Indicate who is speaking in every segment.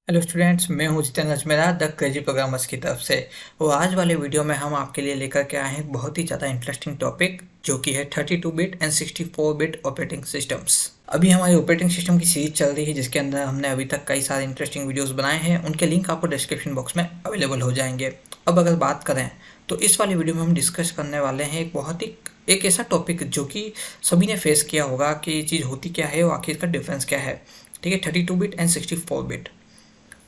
Speaker 1: Hello students, मैं हूं Jitendra Ajmera the crazy programmers की तरफ से। वो आज वाले वीडियो में हम आपके लिए लेकर के आए हैं एक बहुत ही ज़्यादा इंटरेस्टिंग टॉपिक, जो कि है 32 bit and 64 bit operating systems. अभी हमारी ऑपरेटिंग सिस्टम की सीरीज चल रही है, जिसके अंदर हमने अभी तक कई सारे इंटरेस्टिंग वीडियोस बनाए हैं। उनके लिंक आपको डिस्क्रिप्शन बॉक्स में अवेलेबल हो जाएंगे। अब अगर बात करें तो इस वाली वीडियो में हम डिस्कस करने वाले हैं एक ऐसा टॉपिक जो कि सभी ने फेस किया होगा कि ये चीज़ होती क्या है और आखिर इसका डिफरेंस क्या है। ठीक है, 32 बिट एंड 64 बिट।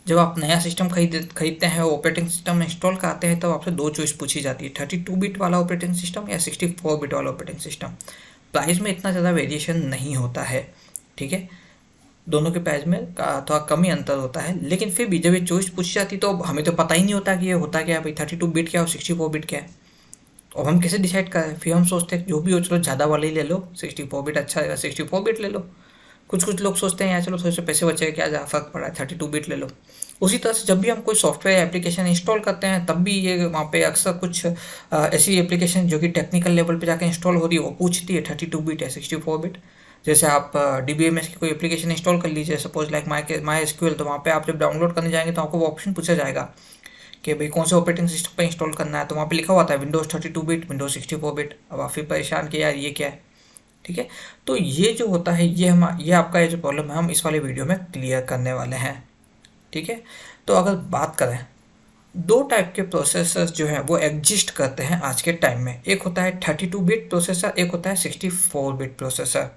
Speaker 1: जब आप नया सिस्टम खरीदते हैं और ऑपरेटिंग सिस्टम इंस्टॉल कराते हैं, तब आपसे दो चॉइस पूछी जाती है, 32 बिट वाला ऑपरेटिंग सिस्टम या 64 बिट वाला ऑपरेटिंग सिस्टम। प्राइस में इतना ज़्यादा वेरिएशन नहीं होता है। ठीक है, दोनों के प्राइस में थोड़ा कम ही अंतर होता है, लेकिन फिर भी जब ये चॉइस पूछी जाती तो हमें तो पता ही नहीं होता कि ये होता क्या है भाई, 32 बिट क्या और 64 बिट क्या है। और हम कैसे डिसाइड करें? फिर हम सोचते हैं जो भी हो, चलो ज़्यादा वाले ही ले लो, 64 बिट अच्छा है, 64 बिट ले लो। कुछ लोग सोचते हैं यार चलो थोड़े से पैसे बचे, क्या ज़्यादा फर्क पड़ा है, 32 बिट ले लो। उसी तरह से जब भी हम कोई सॉफ्टवेयर एप्लीकेशन इंस्टॉल करते हैं, तब भी ये वहाँ पे अक्सर कुछ ऐसी एप्लीकेशन जो कि टेक्निकल लेवल पे जाकर इंस्टॉल हो रही है, वो पूछती है 32 बिट है 64 बिट। जैसे आप DBMS की कोई एप्लीकेशन इंस्टॉल कर लीजिए, सपोज लाइक माई SQL, तो वहाँ पे आप जब डाउनलोड करने जाएंगे तो आपको वो ऑप्शन पूछा जाएगा कि भाई कौन से ऑपरेटिंग सिस्टम पर इंस्टॉल करना है। तो वहाँ पे लिखा हुआ था विंडोज़ 32 बिट, विंडोज़ 64 बिट। अब आप फिर परेशान कि यार ये क्या है। ठीक है, तो ये जो होता है ये आपका ये जो प्रॉब्लम है, हम इस वाले वीडियो में क्लियर करने वाले हैं। ठीक है, तो अगर बात करें, दो टाइप के प्रोसेसर्स जो हैं वो एग्जिस्ट करते हैं आज के टाइम में। एक होता है 32 बिट प्रोसेसर, एक होता है 64 बिट प्रोसेसर।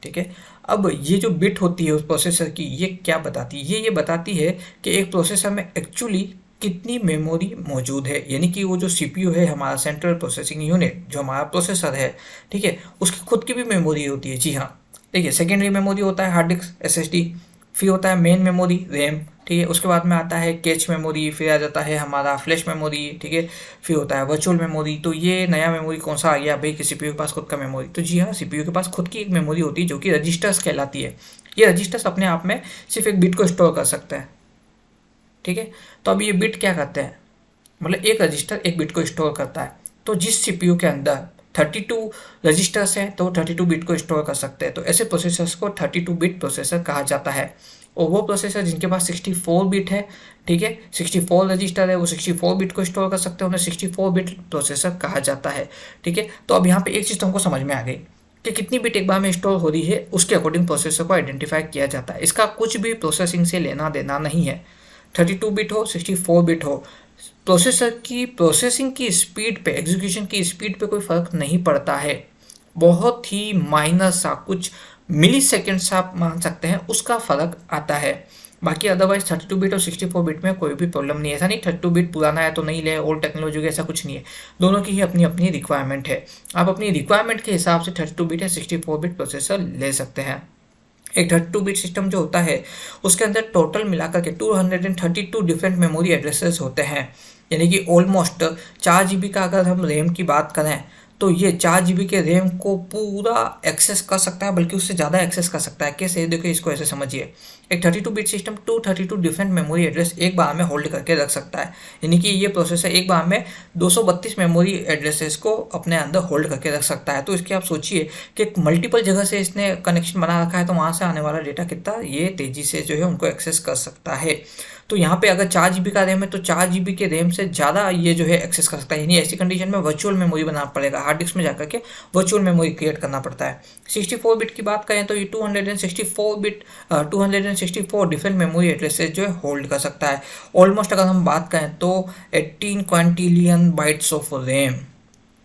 Speaker 1: ठीक है, अब ये जो बिट होती है उस प्रोसेसर की, ये क्या बताती है? ये बताती है कि एक प्रोसेसर में एक्चुअली कितनी मेमोरी मौजूद है। यानी कि वो जो CPU है, हमारा सेंट्रल प्रोसेसिंग यूनिट, जो हमारा प्रोसेसर है, ठीक है, उसकी खुद की भी मेमोरी होती है। जी हाँ, देखिए, सेकेंडरी मेमोरी होता है हार्ड डिस्क SSD, फिर होता है मेन मेमोरी रैम। ठीक है, उसके बाद में आता है कैच मेमोरी, फिर आ जाता है हमारा फ्लैश मेमोरी। ठीक है, फिर होता है वर्चुअल मेमोरी। तो ये नया मेमोरी कौन सा आ गया भाई कि CPU के पास खुद का मेमोरी? तो जी हाँ, CPU के पास खुद की एक मेमोरी होती है जो कि रजिस्टर्स कहलाती है। ये रजिस्टर्स अपने आप में सिर्फ एक बिट को स्टोर कर सकते हैं। ठीक है, तो अब ये बिट क्या करते हैं, मतलब एक रजिस्टर एक बिट को स्टोर करता है। तो जिस CPU के अंदर 32 रजिस्टर्स हैं, तो 32 बिट को स्टोर कर सकते हैं। तो ऐसे प्रोसेसर्स को 32 बिट प्रोसेसर कहा जाता है। और वो प्रोसेसर जिनके पास 64 बिट है, ठीक है, 64 रजिस्टर है, वो 64 बिट को स्टोर कर सकते हैं, उन्हें 64 बिट प्रोसेसर कहा जाता है। ठीक है, तो अब यहाँ पे एक चीज़ तुमको समझ में आ गई कि कितनी बिट एक बार में स्टोर हो रही है, उसके अकॉर्डिंग प्रोसेसर को आइडेंटिफाई किया जाता है। इसका कुछ भी प्रोसेसिंग से लेना देना नहीं है। 32 बिट हो 64 बिट हो, प्रोसेसर की प्रोसेसिंग की स्पीड पे, एग्जीक्यूशन की स्पीड पे कोई फ़र्क नहीं पड़ता है। बहुत ही माइनर सा, कुछ मिली सेकेंड्स आप मान सकते हैं, उसका फ़र्क आता है। बाकी अदरवाइज 32 बिट और 64 बिट में कोई भी प्रॉब्लम नहीं है। ऐसा नहीं 32 बिट पुराना है तो नहीं ले, ओल्ड टेक्नोलॉजी का, ऐसा कुछ नहीं है। दोनों की ही अपनी अपनी रिक्वायरमेंट है। आप अपनी रिक्वायरमेंट के हिसाब से 32 बिट या 64 बिट प्रोसेसर ले सकते हैं। एक 32 बिट सिस्टम जो होता है, उसके अंदर टोटल मिलाकर के 232 डिफरेंट मेमोरी एड्रेसेस होते हैं। यानी कि ऑलमोस्ट 4 GB का अगर हम रैम की बात करें, तो ये 4 GB के रैम को पूरा एक्सेस कर सकता है, बल्कि उससे ज़्यादा एक्सेस कर सकता है। कैसे? देखो, इसको ऐसे समझिए, एक 32 bit system 232 different memory address एक बार में होल्ड करके रख सकता है। यानी कि ये प्रोसेसर एक बार में 232 मेमोरी एड्रेसेस को अपने अंदर होल्ड करके रख सकता है। तो इसके आप सोचिए कि मल्टीपल जगह से इसने कनेक्शन बना रखा है, तो वहाँ से आने वाला डेटा कितना ये तेज़ी से जो है उनको एक्सेस कर सकता है। तो यहाँ पे अगर 4 GB का रैम है, तो 4 GB के रैम से ज़्यादा ये जो है एक्सेस कर सकता है। यानी ऐसी कंडीशन में वर्चुअल मेमोरी बनाना पड़ेगा, हार्ड डिस्क में जाकर के वर्चुअल मेमोरी क्रिएट करना पड़ता है। 64 बिट की बात करें तो ये 264 डिफरेंट मेमोरी एड्रेसेस जो है होल्ड कर सकता है। ऑलमोस्ट अगर हम बात करें तो 18 क्वांटिलियन बाइट्स ऑफ रैम।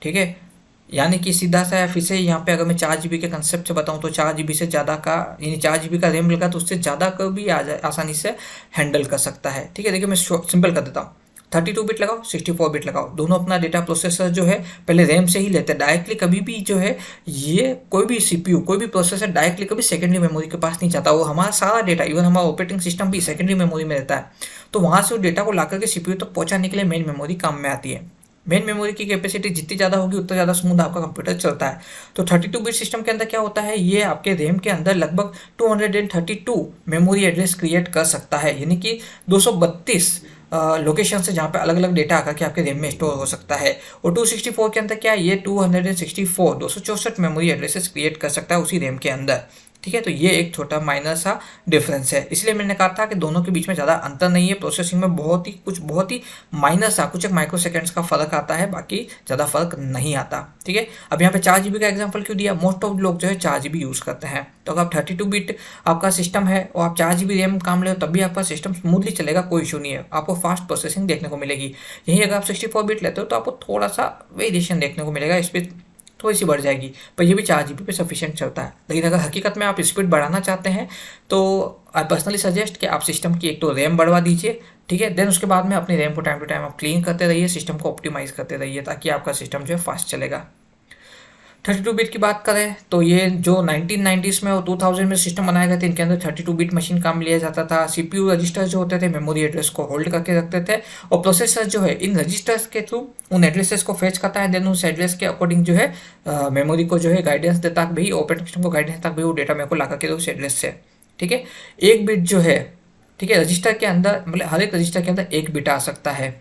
Speaker 1: ठीक है, यानी कि सीधा सा फिर से यहाँ पे अगर मैं 4 GB के कंसेप्ट से बताऊँ, तो 4 GB से ज़्यादा का, यानी 4 GB का रैम लगा तो उससे ज़्यादा का भी आसानी से हैंडल कर सकता है। ठीक है, देखिए मैं सिंपल कर देता हूँ, 32 बिट लगाओ 64 बिट लगाओ, दोनों अपना डेटा प्रोसेसर जो है पहले रैम से ही लेते हैं डायरेक्टली। कभी भी जो है ये कोई भी CPU, कोई भी प्रोसेसर डायरेक्टली कभी सेकेंडरी मेमोरी के पास नहीं जाता। वो हमारा सारा डेटा, इवन हमारा ऑपरेटिंग सिस्टम भी सेकेंडरी मेमोरी में रहता है। तो वहाँ से वो डेटा को ला करके CPU तक पहुँचाने के लिए मेन मेमोरी काम में आती है। मेन मेमोरी की कैपेसिटी जितनी ज़्यादा होगी उतना ज़्यादा स्मूथ आपका कंप्यूटर चलता है। तो 32 बिट सिस्टम के अंदर क्या होता है, ये आपके रैम के अंदर लगभग 232 मेमोरी एड्रेस क्रिएट कर सकता है। यानी कि 232 लोकेशन से जहाँ पे अलग अलग डेटा आकर के आपके रैम में स्टोर हो सकता है। और 264 के अंदर क्या है, ये 264 मेमोरी एड्रेसेस क्रिएट कर सकता है उसी रैम के अंदर। ठीक है, तो ये एक छोटा माइनर सा डिफरेंस है। इसलिए मैंने कहा था कि दोनों के बीच में ज़्यादा अंतर नहीं है, प्रोसेसिंग में बहुत ही माइनर सा कुछ एक माइक्रो सेकेंड्स का फर्क आता है, बाकी ज़्यादा फर्क नहीं आता। ठीक है, अब यहाँ पे 4 GB का एग्जांपल क्यों दिया, मोस्ट ऑफ लोग जो है 4 GB यूज़ करते हैं। तो अगर आप 32 बिट आपका सिस्टम है और आप 4 GB रैम काम ले तब भी आपका सिस्टम स्मूथली चलेगा, कोई इशू नहीं है, आपको फास्ट प्रोसेसिंग देखने को मिलेगी। यही अगर आप 64 बिट लेते हो तो आपको थोड़ा सा वेरिएशन देखने को मिलेगा, स्पीड थोड़ी सी बढ़ जाएगी, पर ये भी 4 GB पे सफिशिएंट चलता है। लेकिन अगर हकीकत में आप स्पीड बढ़ाना चाहते हैं तो आई पर्सनली सजेस्ट कि आप सिस्टम की एक तो रैम बढ़वा दीजिए, ठीक है, देन उसके बाद में अपनी रैम को टाइम टू टाइम आप क्लीन करते रहिए, सिस्टम को ऑप्टिमाइज करते रहिए, ताकि आपका सिस्टम जो है फास्ट चलेगा। 32 बिट की बात करें तो ये जो 1990s में और 2000 में सिस्टम बनाए गए थे, इनके अंदर 32 बिट मशीन काम लिया जाता था। सीपीयू रजिस्टर्स जो होते थे मेमोरी एड्रेस को होल्ड करके रखते थे, और प्रोसेसर जो है इन रजिस्टर्स के थ्रू उन एड्रेसेस को फेच करता है, देन उस एड्रेस के अकॉर्डिंग जो है मेमोरी को जो है गाइडेंस देता है, भाई ऑपरेटिंग सिस्टम को गाइडेंस देता है, भाई वो डेटा मेरे को ला करके दो उस एड्रेस से। ठीक है, एक बिट जो है, ठीक है, रजिस्टर के अंदर मतलब हर एक रजिस्टर के अंदर एक बिट आ सकता है।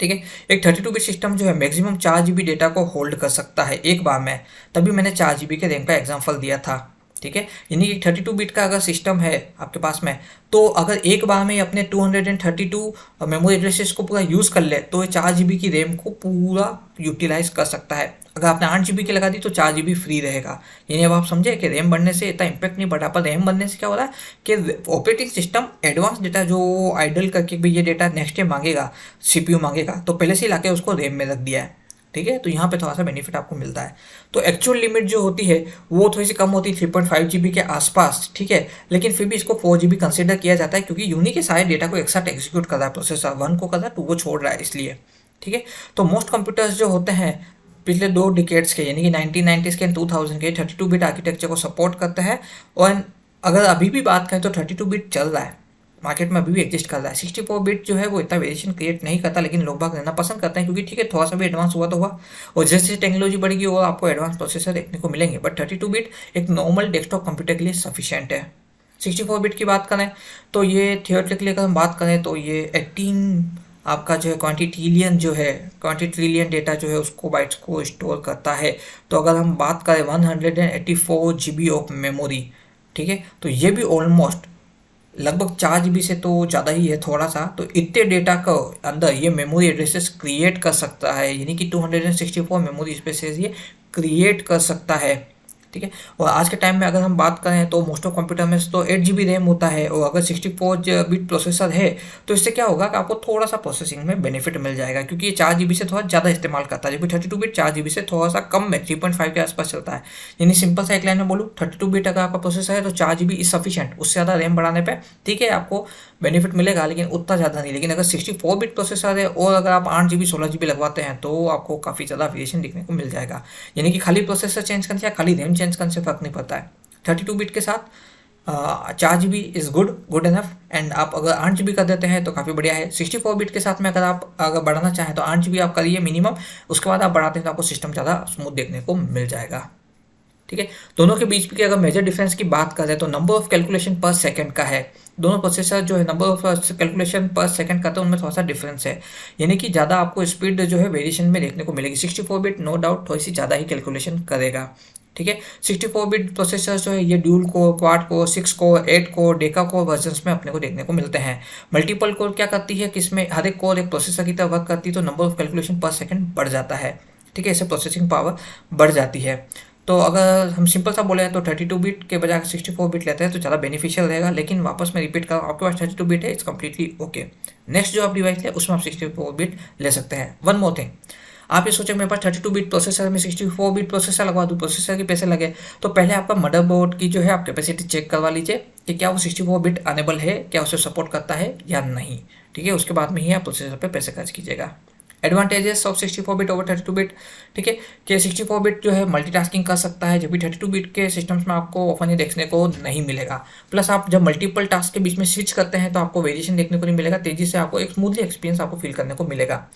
Speaker 1: ठीक है, एक 32 बिट सिस्टम जो है मैक्सिमम 4 GB डेटा को होल्ड कर सकता है एक बार में, तभी मैंने 4 GB के रैम का एग्जांपल दिया था। ठीक है, यानी कि 32 बिट का अगर सिस्टम है आपके पास में, तो अगर एक बार में अपने 232 मेमोरी एड्रेसेस को पूरा यूज़ कर ले तो ये 4 GB की रैम को पूरा यूटिलाइज कर सकता है। अगर आपने 8 GB की लगा दी तो 4 GB फ्री रहेगा। यानी अब आप समझे कि रैम बढ़ने से इतना इम्पैक्ट नहीं पड़ा, पर रैम बढ़ने से क्या हो रहा है कि ऑपरेटिंग सिस्टम एडवांस डेटा जो आइडल करके भी ये डेटा नेक्स्ट डे मांगेगा, सीपीयू मांगेगा, तो पहले से ही लाके उसको रैम में रख दिया है। ठीक है, तो यहाँ पे थोड़ा सा बेनिफिट आपको मिलता है। तो एक्चुअल लिमिट जो होती है वो थोड़ी सी कम होती है, 3.5 GB के आसपास। ठीक है, लेकिन फिर भी इसको 4 GB कंसिडर किया जाता है, क्योंकि यूनिक के सारे डेटा को एक साथ एग्जीक्यूट कर रहा है प्रोसेसर, 1 को कर रहा है 2 को छोड़ रहा है, इसलिए। ठीक है, तो मोस्ट कंप्यूटर्स जो होते हैं पिछले 2 डिकेड्स के, यानी कि 1990s के 2000 के 32 बिट आर्किटेक्चर को सपोर्ट करते हैं। और अगर अभी भी बात करें तो 32 बिट चल रहा है, मार्केट में अभी भी एग्जिस्ट कर रहा है। 64 बिट जो है वो इतना वेरिएशन क्रिएट नहीं करता, लेकिन लोग बाग लेना पसंद करते हैं, क्योंकि ठीक है थोड़ा सा भी एडवांस हुआ तो हुआ, और जैसे जैसे टेक्नोलॉजी बढ़ेगी और आपको एडवांस प्रोसेसर देखने को मिलेंगे। बट 32 बिट एक नॉर्मल डेस्कटॉप कंप्यूटर के लिए सफिशिएंट है। 64 बिट की बात करें तो ये थियोरेटिकली अगर हम बात करें तो ये 18 आपका जो है क्वांटिट्रिलियन डेटा जो है उसको बाइट्स को स्टोर करता है। तो अगर हम बात करें 184 GB ऑफ मेमोरी, ठीक है, तो ये भी ऑलमोस्ट लगभग 4 GB से तो ज़्यादा ही है थोड़ा सा। तो इतने डेटा का अंदर ये मेमोरी एड्रेसेस क्रिएट कर सकता है, यानी कि 264 मेमोरी स्पेसेस ये क्रिएट कर सकता है। ठीक है, और आज के टाइम में अगर हम बात करें तो मोस्ट ऑफ कंप्यूटर में तो 8 GB रैम होता है, और अगर 64 बिट प्रोसेसर है तो इससे क्या होगा कि आपको थोड़ा सा प्रोसेसिंग में बेनिफिट मिल जाएगा, क्योंकि ये 4 GB से थोड़ा ज़्यादा इस्तेमाल करता है, जबकि 32 बिट 4 GB से थोड़ा सा कम में 3.5 के आसपास चलता है। यानी सिंपल सा एक लाइन में बोलूँ, 32 बिट अगर आपका प्रोसेसर है तो 4 GB इज सफिशिएंट, उससे ज़्यादा रैम बढ़ाने पर ठीक है आपको बेनिफिट मिलेगा, लेकिन उतना ज़्यादा नहीं। लेकिन अगर 64 बिट प्रोसेसर है और अगर आप 8 GB 16 GB लगवाते हैं तो आपको काफ़ी ज़्यादा वेरिएशन देखने को मिल जाएगा। यानी कि खाली प्रोसेसर चेंज करने से या खाली रैम चेंज करने से फर्क नहीं पड़ता है। 32 बिट के साथ 4 GB is good enough, and आप अगर 8 GB कर देते हैं तो काफ़ी बढ़िया है। 64 बिट के साथ में अगर आप बढ़ाना चाहें तो 8 GB आप करिए मिनिमम, उसके बाद आप बढ़ाते हैं तो आपको सिस्टम ज़्यादा स्मूथ देखने को मिल जाएगा। ठीक है, दोनों के बीच की अगर मेजर डिफरेंस की बात करें तो नंबर ऑफ कैलकुलेशन पर सेकंड का है। दोनों प्रोसेसर जो है नंबर ऑफ कैलकुलेशन पर सेकंड करते हैं, उनमें थोड़ा सा डिफरेंस है, यानी कि ज़्यादा आपको स्पीड जो है वेरिएशन में देखने को मिलेगी। 64 बिट नो डाउट थोड़ी सी ज़्यादा ही कैलकुलेशन करेगा। ठीक है, 64 बिट प्रोसेसर जो है ये dual core, quad core, 6 core, 8 core, Deka core versions में अपने को देखने को मिलते हैं। मल्टीपल कोर क्या करती है कि इसमें हर एक कोर एक प्रोसेसर की तरह वर्क करती है, तो नंबर ऑफ कैलकुलेशन पर सेकंड बढ़ जाता है। ठीक है, इससे प्रोसेसिंग पावर बढ़ जाती है। तो अगर हम सिंपल सा बोले तो 32 बिट के बजाय 64 बिट लेते हैं तो ज़्यादा बेनिफिशियल रहेगा। लेकिन वापस मैं रिपीट कर रहा हूँ, आपके पास 32 बिट है, इट्स कम्प्लीटली ओके। नेक्स्ट जो आप डिवाइस ले उसमें आप 64 बिट ले सकते हैं। वन मोर थिंग, आप ये सोचें मेरे पास 32 बिट प्रोसेसर में 64 बिट प्रोसेसर लगवा दूँ, प्रोसेसर के पैसे लगे, तो पहले आपका मदरबोर्ड की जो है आप कैपेसिटी चेक करवा लीजिए कि क्या वो 64 बिट अनेबल है, क्या उसे सपोर्ट करता है या नहीं। ठीक है, उसके बाद में ही आप प्रोसेसर पे पैसे खर्च कीजिएगा। Advantages of 64 bit over 32 bit, ठीक है, कि 64 बिट जो है मल्टीटास्किंग कर सकता है, जबकि 32 बिट के सिस्टम्स में आपको ऑफन ही देखने को नहीं मिलेगा। प्लस आप जब मल्टीपल टास्क के बीच में स्विच करते हैं तो आपको वेरिएशन देखने को नहीं मिलेगा, तेजी से आपको एक स्मूथली एक्सपीरियंस आपको फील करने को मिलेगा।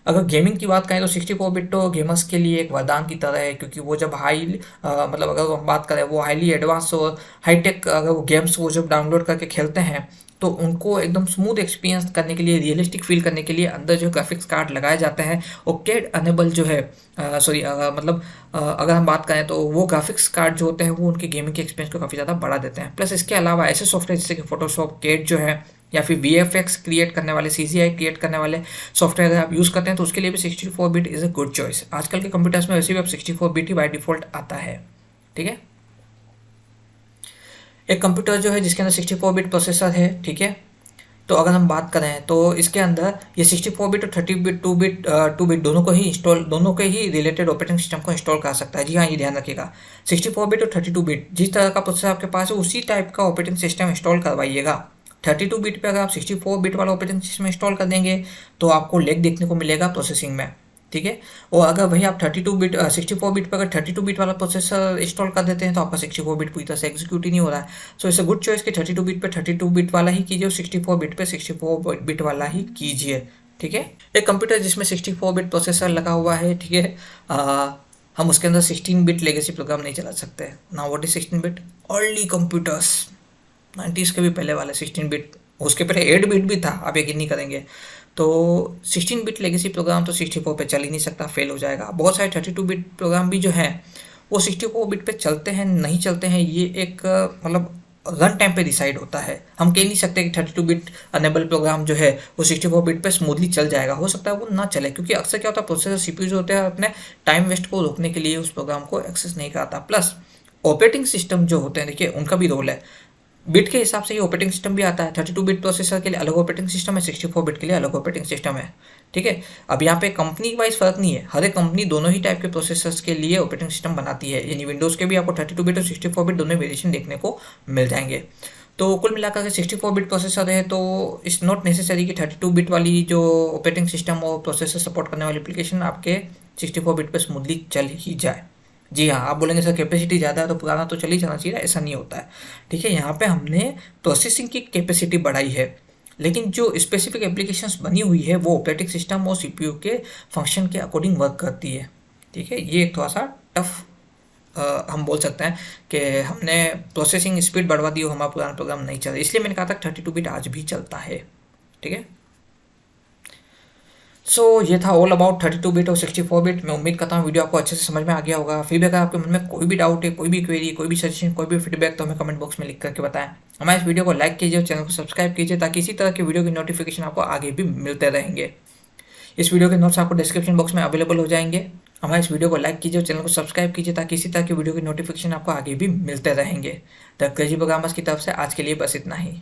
Speaker 1: अगर गेमिंग की बात करें तो 64 बिट तो गेमर्स के लिए एक वरदान की तरह है, क्योंकि वो जब मतलब अगर हम बात करें वो हाईली एडवांस और हाईटेक अगर वो गेम्स वो जब डाउनलोड करके खेलते हैं तो उनको एकदम स्मूथ एक्सपीरियंस करने के लिए, रियलिस्टिक फील करने के लिए अंदर जो ग्राफिक्स कार्ड लगाए जाते हैं और कैड अनेबल जो है, सॉरी मतलब अगर हम बात करें तो वो ग्राफिक्स कार्ड जो होते हैं वो उनके गेमिंग के एक्सपीरियंस को काफ़ी ज़्यादा बढ़ा देते हैं। प्लस इसके अलावा ऐसे सॉफ्टवेयर जैसे कि फोटोशॉप, कैड जो है, या फिर VFX क्रिएट करने वाले, CGI क्रिएट करने वाले सॉफ्टवेयर अगर आप यूज़ करते हैं तो उसके लिए भी 64 bit is a good choice. आजकल के कंप्यूटर्स में वैसे भी अब 64 बिट ही बाय डिफ़ॉल्ट आता है। ठीक है, एक कंप्यूटर जो है जिसके अंदर 64 बिट प्रोसेसर है, ठीक है, तो अगर हम बात करें तो इसके अंदर ये 64 बिट और 30 बिट, 2 बिट दोनों के ही रिलेटेड ऑपरेटिंग सिस्टम को इंस्टॉल कर सकता है। जी हाँ, ये ध्यान रखिएगा, 64 बिट और 32 बिट जिस तरह का प्रोसेसर आपके पास है उसी टाइप का ऑपरेटिंग सिस्टम इंस्टॉल करवाइएगा। 32 बिट पे अगर आप 64 बिट वाला ऑपरेटिंग सिस्टम इंस्टॉल कर देंगे तो आपको लैग देखने को मिलेगा प्रोसेसिंग में। ठीक है, और अगर वही आप 32 बिट 64 बिट पर अगर 32 बिट वाला प्रोसेसर इंस्टॉल कर देते हैं तो आपका 64 बिट पूरी तरह से एग्जीक्यूट ही नहीं हो रहा है। So it's a good choice कि 32 बिट पे 32 बिट वाला ही कीजिए और 64 बिट पे 64 बिट वाला ही कीजिए। ठीक है, एक कंप्यूटर जिसमें 64 बिट प्रोसेसर लगा हुआ है, ठीक है, हम उसके अंदर 16 बिट लेगेसी प्रोग्राम नहीं चला सकते ना। What is 16 bit? Early computers 90s के भी पहले वाले 16 बिट, उसके पहले 8 बिट भी था, आप यकीन नहीं करेंगे। तो 16 बिट लेगेसी प्रोग्राम तो 64 पे चल ही नहीं सकता, फेल हो जाएगा। बहुत सारे 32 बिट प्रोग्राम भी जो हैं वो 64 बिट पे चलते हैं नहीं चलते हैं, ये एक मतलब रन टाइम पे डिसाइड होता है। हम कह नहीं सकते कि 32 बिट अनेबल प्रोग्राम जो है वो 64 बिट पे स्मूथली चल जाएगा, हो सकता है वो ना चले, क्योंकि अक्सर क्या होता है प्रोसेसर CPU जो होते हैं अपने टाइम वेस्ट को रोकने के लिए उस प्रोग्राम को एक्सेस नहीं कराता। प्लस ऑपरेटिंग सिस्टम जो होते हैं, देखिए उनका भी रोल है, बिट के हिसाब से ये ऑपरेटिंग सिस्टम भी आता है। 32 बिट प्रोसेसर के लिए अलग ऑपरेटिंग सिस्टम है, 64 बिट के लिए अलग ऑपरेटिंग सिस्टम है। ठीक है, अब यहाँ पे कंपनी वाइज फर्क नहीं है, हर एक कंपनी दोनों ही टाइप के प्रोसेसर्स के लिए ऑपरेटिंग सिस्टम बनाती है, यानी विंडोज़ के भी आपको 32 बिट और 64 बिट दोनों वेरिएशन देखने को मिल जाएंगे। तो कुल मिलाकर के 64 बिट प्रोसेसर है तो इट्स नॉट नेसेसरी कि 32 बिट वाली जो ऑपरेटिंग सिस्टम और प्रोसेसर सपोर्ट करने वाली एप्लीकेशन आपके 64 बिट पर स्मूथली चल ही जाए। जी हाँ, आप बोलेंगे सर कैपेसिटी ज़्यादा है तो पुराना तो चल ही जाना चाहिए, ऐसा नहीं होता है। ठीक है, यहाँ पे हमने प्रोसेसिंग की कैपेसिटी बढ़ाई है, लेकिन जो स्पेसिफिक एप्लीकेशंस बनी हुई है वो ऑपरेटिंग सिस्टम और CPU के फंक्शन के अकॉर्डिंग वर्क करती है। ठीक है, ये थोड़ा सा टफ हम बोल सकते हैं कि हमने प्रोसेसिंग स्पीड बढ़वा दी और हमारा पुराना प्रोग्राम नहीं चल रहा, इसलिए मैंने कहा था 32 बिट आज भी चलता है। ठीक है, सो ये था ऑल अबाउट 32 बिट और 64 बिट। मैं उम्मीद करता हूँ वीडियो आपको अच्छे से समझ में आ गया होगा। फिर भी अगर आपके मन में कोई भी डाउट है, कोई भी क्वेरी, कोई भी सजेशन, कोई भी फीडबैक तो हमें कमेंट बॉक्स में लिख करके बताएं। हमारे इस वीडियो को लाइक कीजिए और चैनल को सब्सक्राइब कीजिए ताकि इसी तरह के वीडियो की नोटिफिकेशन आपको आगे भी मिलते रहेंगे। इस वीडियो के नोट्स आपको डिस्क्रिप्शन बॉक्स में अवेलेबल हो जाएंगे। हमारे इस वीडियो को लाइक कीजिए और चैनल को सब्सक्राइब कीजिए ताकि इसी तरह की वीडियो की नोटिफिकेशन आपको आगे भी मिलते रहेंगे। द क्रेजी प्रोग्रामर्स की तरफ से आज के लिए बस इतना ही।